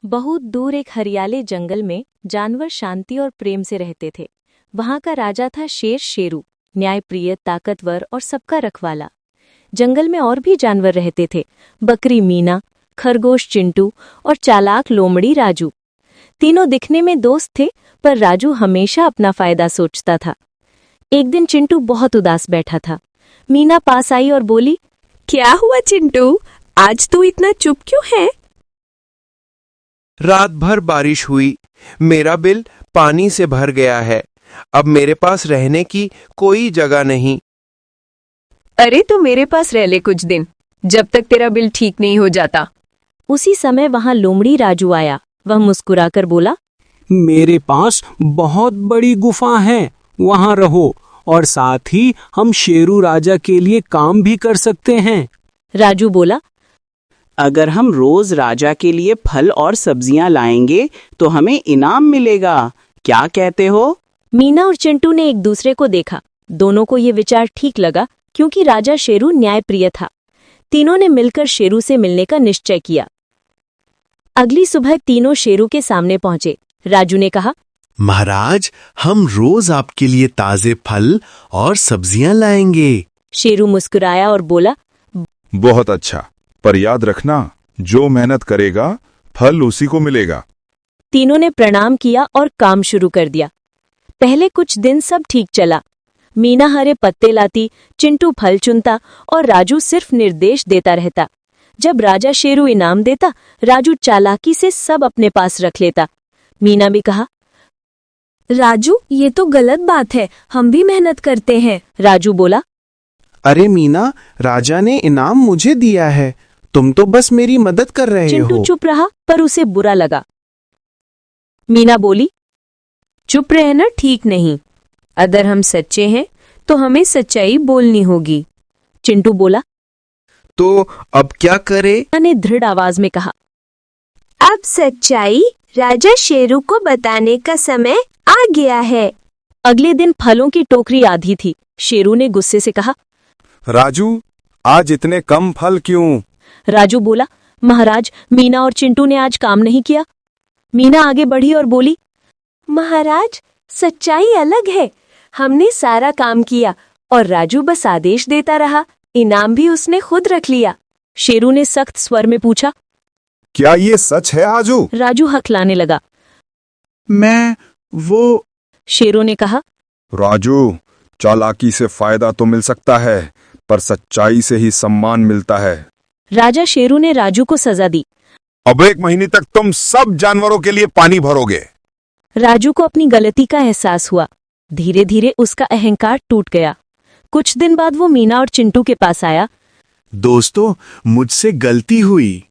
बहुत दूर एक हरियाले जंगल में जानवर शांति और प्रेम से रहते थे। वहां का राजा था शेर शेरू, न्यायप्रिय, ताकतवर और सबका रखवाला। जंगल में और भी जानवर रहते थे, बकरी मीना, खरगोश चिंटू और चालाक लोमड़ी राजू। तीनों दिखने में दोस्त थे, पर राजू हमेशा अपना फायदा सोचता था। एक दिन चिंटू बहुत उदास बैठा था। मीना पास आई और बोली, क्या हुआ चिंटू, आज तू इतना चुप क्यों है? रात भर बारिश हुई, मेरा बिल पानी से भर गया है। अब मेरे पास रहने की कोई जगह नहीं। अरे तो मेरे पास रह ले कुछ दिन, जब तक तेरा बिल ठीक नहीं हो जाता। उसी समय वहां लोमड़ी राजू आया। वह मुस्कुराकर बोला, मेरे पास बहुत बड़ी गुफा है, वहां रहो और साथ ही हम शेरू राजा के लिए काम भी कर सकते हैं। राजू बोला, अगर हम रोज राजा के लिए फल और सब्जियां लाएंगे तो हमें इनाम मिलेगा, क्या कहते हो? मीना और चिंटू ने एक दूसरे को देखा। दोनों को ये विचार ठीक लगा, क्योंकि राजा शेरू न्यायप्रिय था। तीनों ने मिलकर शेरू से मिलने का निश्चय किया। अगली सुबह तीनों शेरू के सामने पहुंचे। राजू ने कहा, महाराज, हम रोज आपके लिए ताजे फल और सब्जियां लाएंगे। शेरू मुस्कुराया और बोला, बहुत अच्छा, पर याद रखना, जो मेहनत करेगा फल उसी को मिलेगा। तीनों ने प्रणाम किया और काम शुरू कर दिया। पहले कुछ दिन सब ठीक चला। मीना हरे पत्ते लाती, चिंटू फल चुनता और राजू सिर्फ निर्देश देता रहता। जब राजा शेरू इनाम देता, राजू चालाकी से सब अपने पास रख लेता। मीना भी कहा, राजू, ये तो गलत बात है, हम भी मेहनत करते हैं। राजू बोला, अरे मीना, राजा ने इनाम मुझे दिया है, तुम तो बस मेरी मदद कर रहे चिंटू हो। चुप रहा, पर उसे बुरा लगा। मीना बोली, चुप रहना ठीक नहीं, अगर हम सच्चे हैं तो हमें सच्चाई बोलनी होगी। चिंटू बोला। तो अब क्या करे? मीना ने दृढ़ आवाज में कहा, अब सच्चाई राजा शेरू को बताने का समय आ गया है। अगले दिन फलों की टोकरी आधी थी। शेरू ने गुस्से से कहा, राजू, आज इतने कम फल क्यों? राजू बोला, महाराज, मीना और चिंटू ने आज काम नहीं किया। मीना आगे बढ़ी और बोली, महाराज, सच्चाई अलग है, हमने सारा काम किया और राजू बस आदेश देता रहा, इनाम भी उसने खुद रख लिया। शेरू ने सख्त स्वर में पूछा, क्या ये सच है आजू? राजू हकलाने लगा। वो शेरू ने कहा, राजू, चालाकी से फायदा तो मिल सकता है, पर सच्चाई से ही सम्मान मिलता है। राजा शेरू ने राजू को सजा दी। अब 1 महीने तक तुम सब जानवरों के लिए पानी भरोगे। राजू को अपनी गलती का एहसास हुआ। धीरे धीरे उसका अहंकार टूट गया। कुछ दिन बाद वो मीना और चिंटू के पास आया। दोस्तों, मुझसे गलती हुई,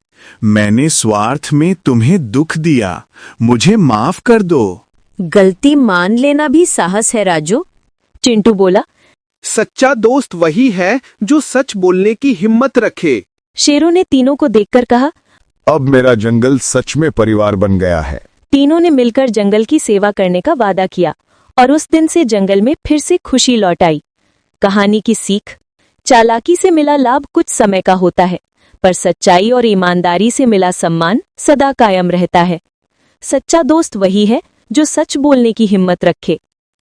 मैंने स्वार्थ में तुम्हें दुख दिया, मुझे माफ कर दो। गलती मान लेना भी साहस है राजू। चिंटू बोला, सच्चा दोस्त वही है जो सच बोलने की हिम्मत रखे। शेरू ने तीनों को देखकर कहा, अब मेरा जंगल सच में परिवार बन गया है। तीनों ने मिलकर जंगल की सेवा करने का वादा किया और उस दिन से जंगल में फिर से खुशी लौट आई। कहानी की सीख, चालाकी से मिला लाभ कुछ समय का होता है, पर सच्चाई और ईमानदारी से मिला सम्मान सदा कायम रहता है। सच्चा दोस्त वही है जो सच बोलने की हिम्मत रखे।